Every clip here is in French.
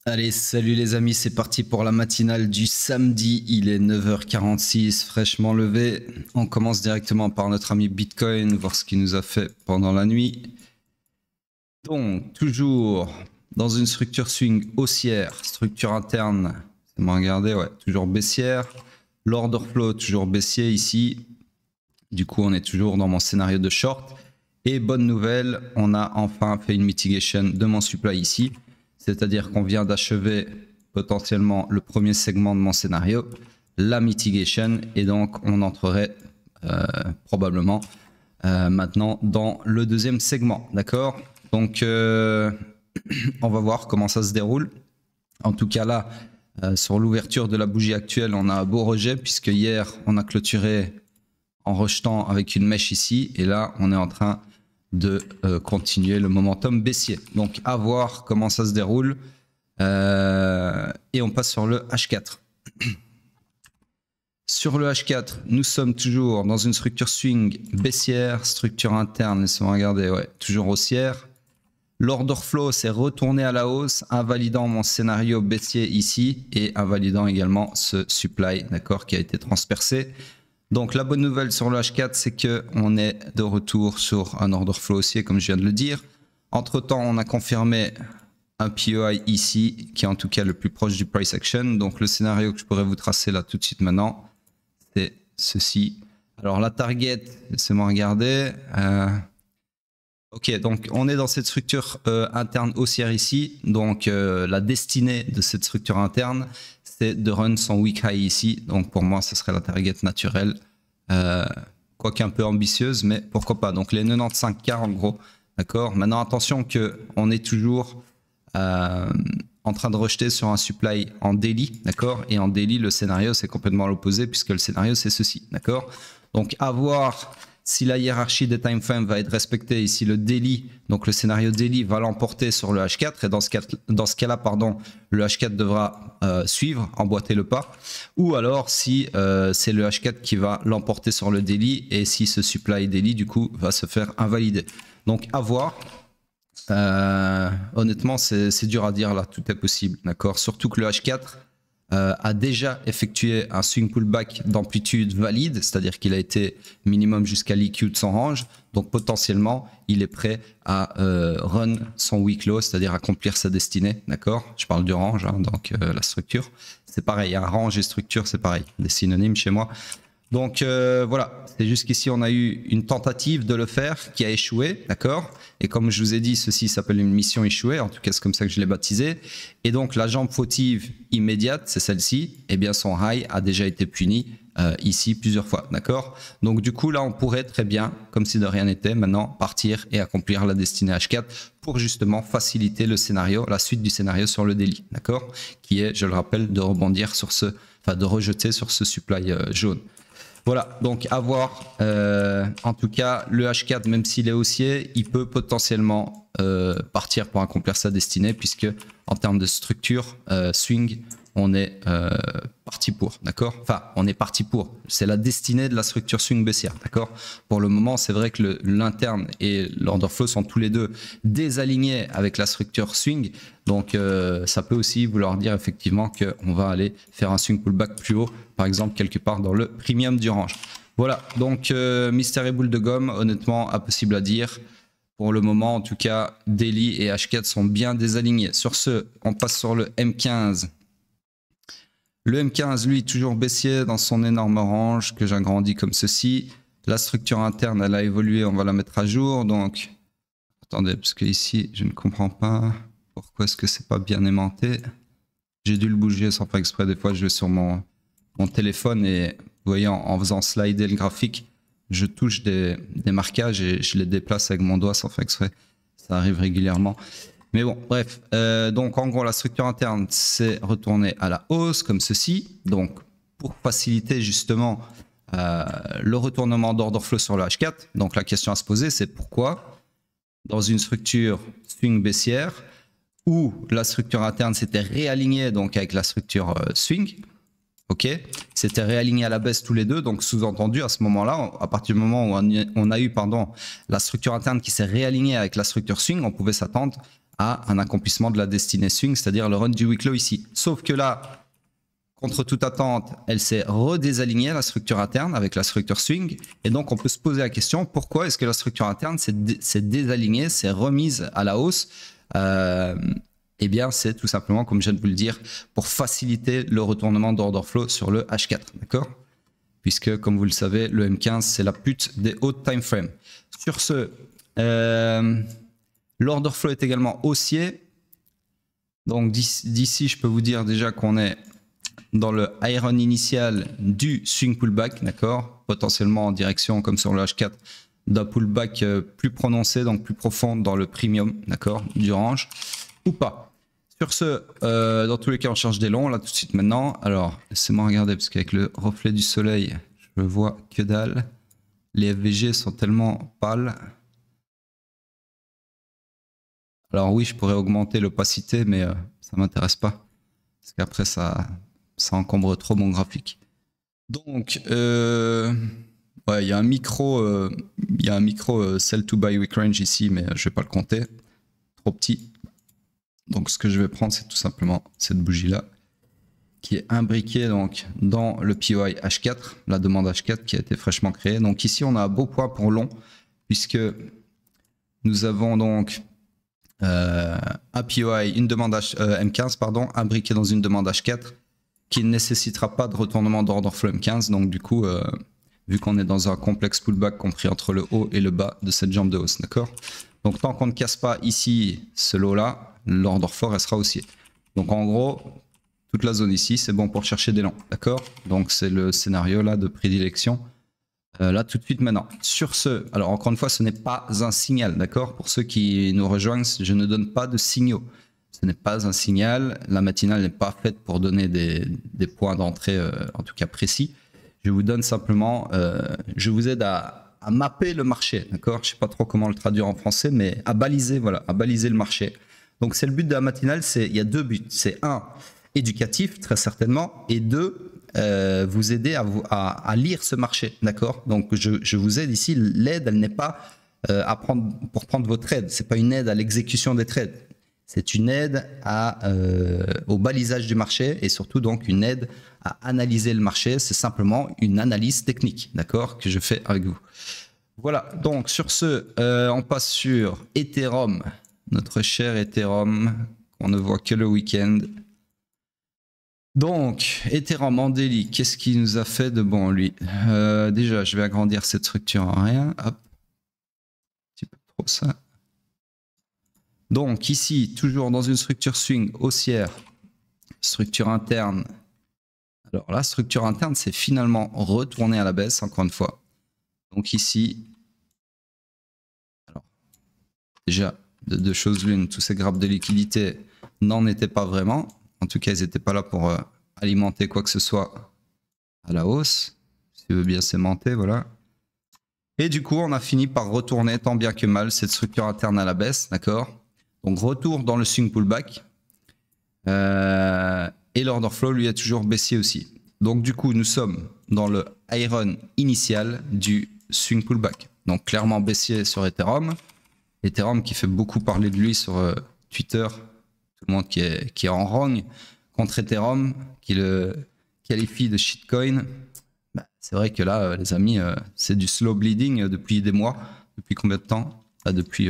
Allez, salut les amis, c'est parti pour la matinale du samedi. Il est 9h46, fraîchement levé. On commence directement par notre ami Bitcoin, voir ce qu'il nous a fait pendant la nuit. Donc, toujours dans une structure swing haussière, structure interne, c'est moins regardé, ouais, toujours baissière. L'order flow, toujours baissier ici. Du coup, on est toujours dans mon scénario de short. Et bonne nouvelle, on a enfin fait une mitigation de mon supply ici. C'est-à-dire qu'on vient d'achever potentiellement le premier segment de mon scénario, la mitigation, et donc on entrerait probablement maintenant dans le deuxième segment, d'accord? Donc on va voir comment ça se déroule. En tout cas là, sur l'ouverture de la bougie actuelle, on a un beau rejet puisque hier on a clôturé en rejetant avec une mèche ici, et là on est en train de continuer le momentum baissier. Donc à voir comment ça se déroule. Et on passe sur le H4. Sur le H4, nous sommes toujours dans une structure swing baissière, structure interne, laissez-moi regarder, ouais, toujours haussière. L'order flow s'est retourné à la hausse, invalidant mon scénario baissier ici et invalidant également ce supply, d'accord, qui a été transpercé. Donc la bonne nouvelle sur le H4, c'est qu'on est de retour sur un order flow haussier, comme je viens de le dire. Entre temps, on a confirmé un POI ici, qui est en tout cas le plus proche du price action. Donc le scénario que je pourrais vous tracer là tout de suite maintenant, c'est ceci. Alors la target, laissez-moi regarder. Ok, donc on est dans cette structure interne haussière ici. Donc la destinée de cette structure interne, c'est de run son week high ici. Donc pour moi, ce serait la target naturelle. Quoique un peu ambitieuse, mais pourquoi pas. Donc les 95K en gros. D'accord. Maintenant, attention qu'on est toujours en train de rejeter sur un supply en daily. D'accord. Et en daily, le scénario, c'est complètement l'opposé puisque le scénario, c'est ceci. D'accord. Donc à voir si la hiérarchie des timeframes va être respectée, ici le daily, donc le scénario daily va l'emporter sur le H4, et dans ce cas-là, pardon, le H4 devra suivre, emboîter le pas, ou alors si c'est le H4 qui va l'emporter sur le daily, et si ce supply daily du coup va se faire invalider. Donc à voir. Honnêtement, c'est dur à dire là, tout est possible, d'accord. Surtout que le H4 a déjà effectué un swing pullback d'amplitude valide, c'est-à-dire qu'il a été minimum jusqu'à l'EQ de son range, donc potentiellement il est prêt à run son week low, c'est-à-dire accomplir sa destinée, d'accord. Je parle du range, hein, donc la structure, c'est pareil, un range et structure c'est pareil, des synonymes chez moi. Donc voilà, c'est juste qu'ici on a eu une tentative de le faire qui a échoué, d'accord. Et comme je vous ai dit, ceci s'appelle une mission échouée, en tout cas c'est comme ça que je l'ai baptisé. Et donc la jambe fautive immédiate, c'est celle-ci, et bien son high a déjà été puni ici plusieurs fois, d'accord. Donc du coup là on pourrait très bien, comme si de rien n'était, maintenant partir et accomplir la destinée H4 pour justement faciliter le scénario, la suite du scénario sur le daily, d'accord, qui est, je le rappelle, de rebondir sur ce, enfin de rejeter sur ce supply jaune. Voilà, donc à voir. En tout cas, le H4, même s'il est haussier, il peut potentiellement partir pour accomplir sa destinée, puisque en termes de structure, swing, on est parti pour, d'accord. Enfin, on est parti pour. C'est la destinée de la structure swing baissière, d'accord. Pour le moment, c'est vrai que l'interne et l'order flow sont tous les deux désalignés avec la structure swing. Donc, ça peut aussi vouloir dire effectivement qu'on va aller faire un swing pullback plus haut, par exemple quelque part dans le premium du range. Voilà, donc mystère et boule de gomme, honnêtement, impossible à dire. Pour le moment, en tout cas, daily et H4 sont bien désalignés. Sur ce, on passe sur le M15. Le M15, lui, toujours baissier dans son énorme range que j'agrandis comme ceci. La structure interne, elle a évolué, on va la mettre à jour. Donc, attendez, parce que ici, je ne comprends pas pourquoi est-ce que c'est pas bien aimanté. J'ai dû le bouger sans faire exprès. Des fois, je vais sur mon téléphone et vous voyez, en faisant slider le graphique, je touche des marquages et je les déplace avec mon doigt sans faire exprès. Ça arrive régulièrement. Mais bon, bref. Donc, en gros, la structure interne s'est retournée à la hausse, comme ceci. Donc, pour faciliter justement le retournement d'order flow sur le H4. Donc, la question à se poser, c'est pourquoi, dans une structure swing baissière, où la structure interne s'était réalignée donc avec la structure swing, ok, c'était réaligné à la baisse tous les deux, donc sous-entendu à ce moment-là, à partir du moment où on a eu la structure interne qui s'est réalignée avec la structure swing, on pouvait s'attendre à un accomplissement de la destinée swing, c'est-à-dire le run du week low ici. Sauf que là, contre toute attente, elle s'est redésalignée, la structure interne, avec la structure swing. Et donc, on peut se poser la question, pourquoi est-ce que la structure interne s'est désalignée, s'est remise à la hausse? Eh bien, c'est tout simplement, comme je viens de vous le dire, pour faciliter le retournement d'order flow sur le H4, d'accord? Puisque, comme vous le savez, le M15, c'est la pute des hautes time frames. Sur ce, l'order flow est également haussier. Donc, d'ici, je peux vous dire déjà qu'on est dans le high run initial du swing pullback, d'accord, potentiellement en direction, comme sur le H4, d'un pullback plus prononcé, donc plus profond dans le premium, d'accord, du range, ou pas. Sur ce, dans tous les cas, on cherche des longs, là, tout de suite maintenant. Alors, laissez-moi regarder, parce qu'avec le reflet du soleil, je vois que dalle. Les FVG sont tellement pâles. Alors oui, je pourrais augmenter l'opacité, mais ça m'intéresse pas. Parce qu'après, ça encombre trop mon graphique. Donc, ouais, il y a un micro, sell to buy weak range ici, mais je vais pas le compter. Trop petit. Donc, ce que je vais prendre, c'est tout simplement cette bougie-là, qui est imbriquée donc dans le POI H4, la demande H4 qui a été fraîchement créée. Donc ici, on a un beau point pour long, puisque nous avons donc un POI, une demande M15, pardon, imbriquée dans une demande H4, qui ne nécessitera pas de retournement d'order flow M15. Donc du coup, vu qu'on est dans un complexe pullback compris entre le haut et le bas de cette jambe de hausse, d'accord? Donc tant qu'on ne casse pas ici ce lot-là, l'order flow restera haussier. Donc en gros, toute la zone ici, c'est bon pour chercher des longs, d'accord? Donc c'est le scénario là de prédilection. Là tout de suite maintenant. Sur ce, alors encore une fois, ce n'est pas un signal, d'accord? Pour ceux qui nous rejoignent, je ne donne pas de signaux. Ce n'est pas un signal. La matinale n'est pas faite pour donner des points d'entrée, en tout cas précis. Je vous donne simplement, je vous aide à mapper le marché, d'accord? Je ne sais pas trop comment le traduire en français, mais à baliser, voilà, à baliser le marché. Donc c'est le but de la matinale, il y a deux buts. C'est un, éducatif très certainement, et deux, vous aider à lire ce marché, d'accord? Donc je vous aide ici. L'aide, elle n'est pas pour prendre vos trades. C'est pas une aide à l'exécution des trades. C'est une aide au balisage du marché et surtout donc une aide à analyser le marché. C'est simplement une analyse technique, d'accord, que je fais avec vous. Voilà. Donc sur ce, on passe sur Ethereum, notre cher Ethereum qu'on ne voit que le week-end. Donc, Ethereum en daily, qu'est-ce qu'il nous a fait de bon, lui? Déjà, je vais agrandir cette structure en rien. Hop. Un petit peu trop ça. Donc, ici, toujours dans une structure swing haussière, structure interne. Alors, la structure interne, c'est finalement retourné à la baisse, encore une fois. Donc, ici, alors, déjà, de deux choses l'une, tous ces grappes de liquidité n'en étaient pas vraiment. En tout cas, ils n'étaient pas là pour alimenter quoi que ce soit à la hausse. Si tu veux bien s'aimanter, voilà. Et du coup, on a fini par retourner tant bien que mal cette structure interne à la baisse, d'accord? Donc, retour dans le swing pullback. Et l'order flow, lui, est toujours baissier aussi. Donc, du coup, nous sommes dans le high run initial du swing pullback. Donc, clairement baissier sur Ethereum. Ethereum qui fait beaucoup parler de lui sur Twitter. Tout le monde qui est en rogne contre Ethereum, qui le qualifie de shitcoin. Bah, c'est vrai que là, les amis, c'est du slow bleeding depuis des mois. Depuis combien de temps? Depuis,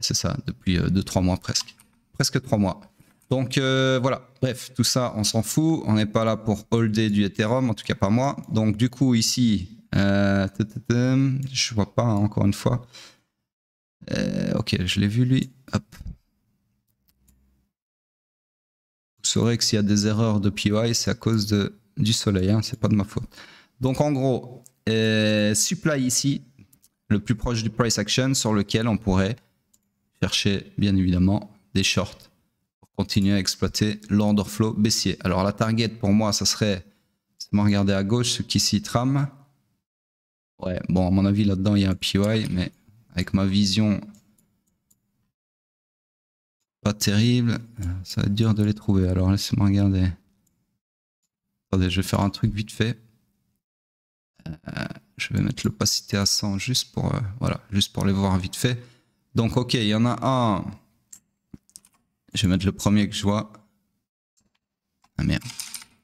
c'est ça, depuis 2-3 mois presque. Presque 3 mois. Donc voilà, bref, tout ça, on s'en fout. On n'est pas là pour holder du Ethereum, en tout cas pas moi. Donc du coup, ici, je vois pas, hein, encore une fois. Ok, je l'ai vu lui. Hop. Vous saurez que s'il y a des erreurs de POI, c'est à cause du soleil, hein, c'est pas de ma faute. Donc en gros, supply ici, le plus proche du price action sur lequel on pourrait chercher bien évidemment des shorts pour continuer à exploiter l'order flow baissier. Alors la target pour moi, ça serait, c'est moi regarder à gauche, ce qui s'y trame. Ouais, bon à mon avis là-dedans il y a un POI, mais avec ma vision pas terrible, ça va être dur de les trouver. Alors laissez-moi regarder. Attendez, je vais faire un truc vite fait. Je vais mettre l'opacité à 100 juste pour, voilà, juste pour les voir vite fait. Donc ok, il y en a un. Je vais mettre le premier que je vois. Ah merde.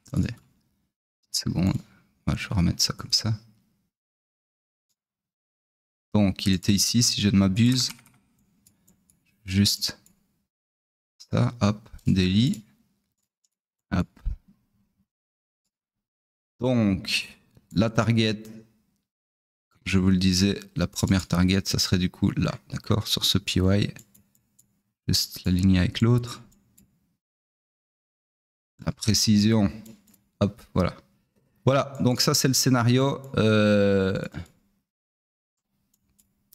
Attendez. Une seconde. Ouais, je vais remettre ça comme ça. Donc il était ici si je ne m'abuse. Juste ça. Hop. Daily. Hop. Donc la target. Je vous le disais, la première target, ça serait du coup là, d'accord, sur ce PY. Juste l'aligner avec l'autre. La précision, hop, voilà. Voilà, donc ça c'est le scénario.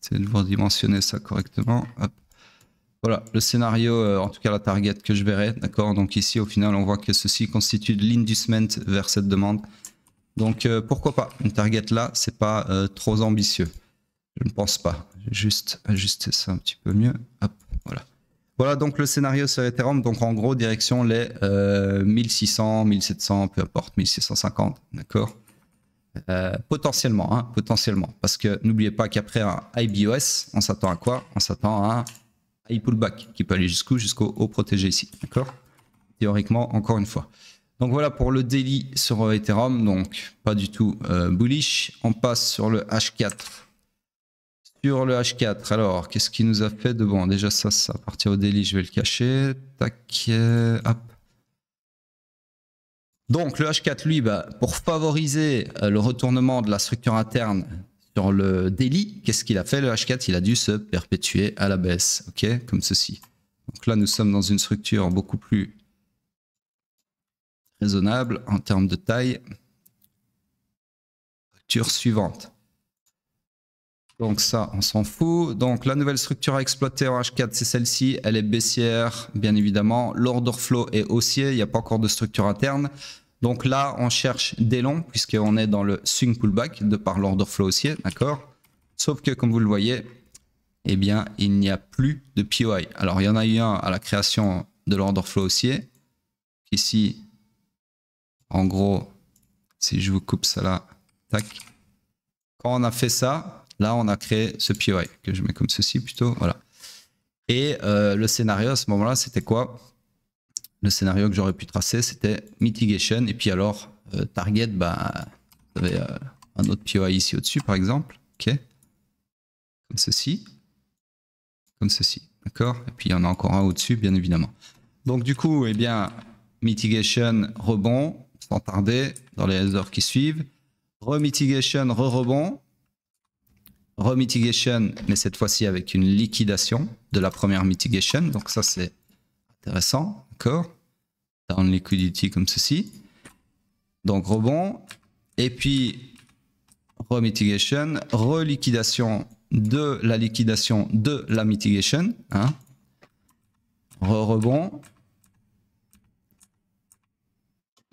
C'est de vous dimensionner ça correctement. Hop. Voilà, le scénario, en tout cas la target que je verrai, d'accord. Donc ici, au final, on voit que ceci constitue de l'inducement vers cette demande. Donc pourquoi pas, une target là, c'est pas trop ambitieux. Je ne pense pas. Juste ajuster ça un petit peu mieux. Hop, voilà. Voilà donc le scénario sur Ethereum. Donc en gros, direction les 1600, 1700, peu importe, 1650. D'accord. Potentiellement, hein, potentiellement. Parce que n'oubliez pas qu'après un IBOS, on s'attend à quoi? On s'attend à un high pullback qui peut aller jusqu'au haut protégé ici. D'accord. Théoriquement, encore une fois. Donc voilà pour le daily sur Ethereum. Donc pas du tout bullish. On passe sur le H4. Sur le H4, alors, qu'est-ce qui nous a fait de bon? Déjà, ça à partir au daily, je vais le cacher. Tac, hop. Donc, le H4, lui, bah, pour favoriser le retournement de la structure interne sur le daily, qu'est-ce qu'il a fait? Le H4, il a dû se perpétuer à la baisse, ok? Comme ceci. Donc là, nous sommes dans une structure beaucoup plus raisonnable en termes de taille. Structure suivante. Donc ça, on s'en fout. Donc la nouvelle structure à exploiter en H4, c'est celle-ci. Elle est baissière, bien évidemment. L'order flow est haussier. Il n'y a pas encore de structure interne. Donc là, on cherche des longs, puisqu'on est dans le swing pullback, de par l'order flow haussier, d'accord? Sauf que, comme vous le voyez, eh bien, il n'y a plus de POI. Alors, il y en a eu un à la création de l'order flow haussier. Ici, en gros, si je vous coupe ça là, tac. Quand on a fait ça, là, on a créé ce POI, que je mets comme ceci plutôt, voilà. Et le scénario à ce moment-là, c'était quoi? Le scénario que j'aurais pu tracer, c'était mitigation. Et puis alors, target, bah, vous avez un autre POI ici au-dessus, par exemple. Ok. Comme ceci. Comme ceci. D'accord? Et puis il y en a encore un au-dessus, bien évidemment. Donc du coup, eh bien, mitigation, rebond, sans tarder, dans les heures qui suivent. Remitigation, re-rebond. Remitigation, mais cette fois-ci avec une liquidation de la première mitigation. Donc ça, c'est intéressant. D'accord. Down liquidity comme ceci. Donc rebond. Et puis remitigation, reliquidation de la liquidation de la mitigation. Hein. Rebond.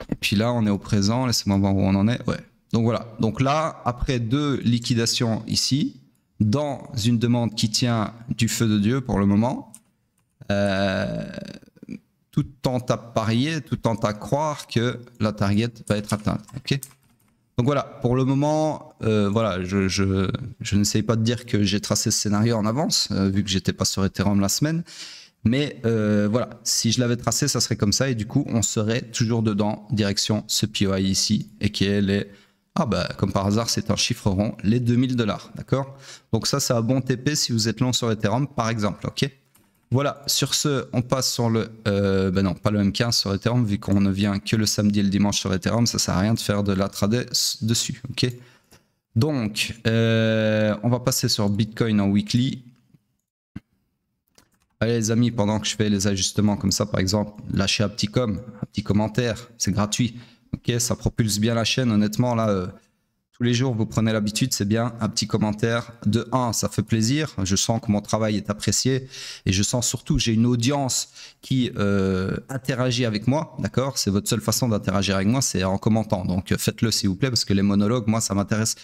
Et puis là, on est au présent. Laissez-moi voir où on en est. Ouais. Donc voilà. Donc là, après deux liquidations ici, dans une demande qui tient du feu de Dieu pour le moment, tout tente à parier, tout tente à croire que la target va être atteinte. Okay. Donc voilà, pour le moment, voilà, je n'essaye pas de dire que j'ai tracé ce scénario en avance, vu que j'étais pas sur Ethereum la semaine. Mais voilà, si je l'avais tracé, ça serait comme ça. Et du coup, on serait toujours dedans, direction ce POI ici, et qui est les... Ah bah, comme par hasard, c'est un chiffre rond, les 2000 $, d'accord? Donc ça, c'est un bon TP si vous êtes long sur Ethereum, par exemple, ok? Voilà, sur ce, on passe sur le... ben non, pas le M15 sur Ethereum, vu qu'on ne vient que le samedi et le dimanche sur Ethereum, ça sert à rien de faire de l'intraday dessus, ok? Donc, on va passer sur Bitcoin en weekly. Allez les amis, pendant que je fais les ajustements comme ça, par exemple, lâchez un petit commentaire, c'est gratuit. Ok, ça propulse bien la chaîne, honnêtement, là, tous les jours, vous prenez l'habitude, c'est bien, un petit commentaire. De 1, ça fait plaisir, je sens que mon travail est apprécié et je sens surtout que j'ai une audience qui interagit avec moi, d'accord? C'est votre seule façon d'interagir avec moi, c'est en commentant, donc faites-le s'il vous plaît, parce que les monologues, moi, ça m'intéresse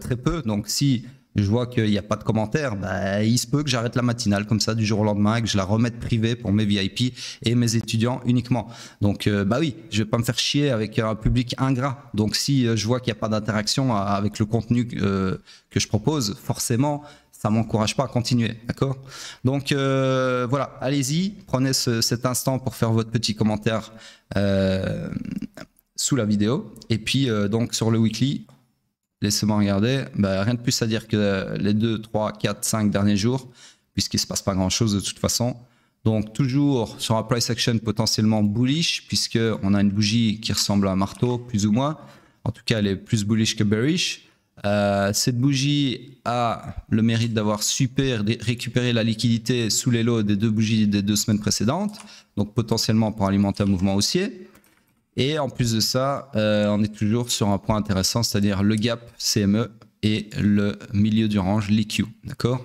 très peu, donc si... je vois qu'il n'y a pas de commentaires, bah, il se peut que j'arrête la matinale comme ça du jour au lendemain et que je la remette privée pour mes VIP et mes étudiants uniquement. Donc bah oui, je vais pas me faire chier avec un public ingrat. Donc si je vois qu'il n'y a pas d'interaction avec le contenu que je propose, forcément ça m'encourage pas à continuer, d'accord? Donc voilà, allez-y, prenez cet instant pour faire votre petit commentaire sous la vidéo. Et puis donc sur le weekly, laissez-moi regarder, rien de plus à dire que les 2, 3, 4, 5 derniers jours, puisqu'il ne se passe pas grand-chose de toute façon. Donc toujours sur un price action potentiellement bullish, puisqu'on a une bougie qui ressemble à un marteau, plus ou moins. En tout cas, elle est plus bullish que bearish. Cette bougie a le mérite d'avoir récupéré la liquidité sous les lots des 2 bougies des 2 semaines précédentes, donc potentiellement pour alimenter un mouvement haussier. Et en plus de ça, on est toujours sur un point intéressant, c'est-à-dire le gap CME et le milieu du range LQ, d'accord?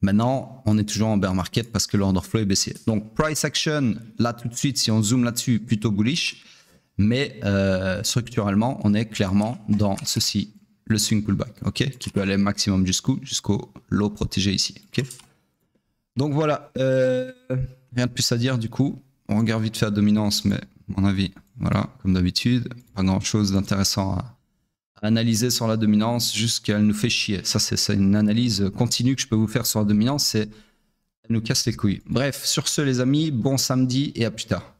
Maintenant, on est toujours en bear market parce que l'order flow est baissier. Donc price action, là tout de suite, si on zoome là-dessus, plutôt bullish. Mais structurellement, on est clairement dans ceci, le swing pullback, ok, qui peut aller maximum jusqu'au low protégé ici, ok. Donc voilà, rien de plus à dire du coup. On regarde vite fait la dominance, mais à mon avis, voilà, comme d'habitude, pas grand-chose d'intéressant à analyser sur la dominance, juste qu'elle nous fait chier. Ça, c'est une analyse continue que je peux vous faire sur la dominance, c'est elle nous casse les couilles. Bref, sur ce les amis, bon samedi et à plus tard.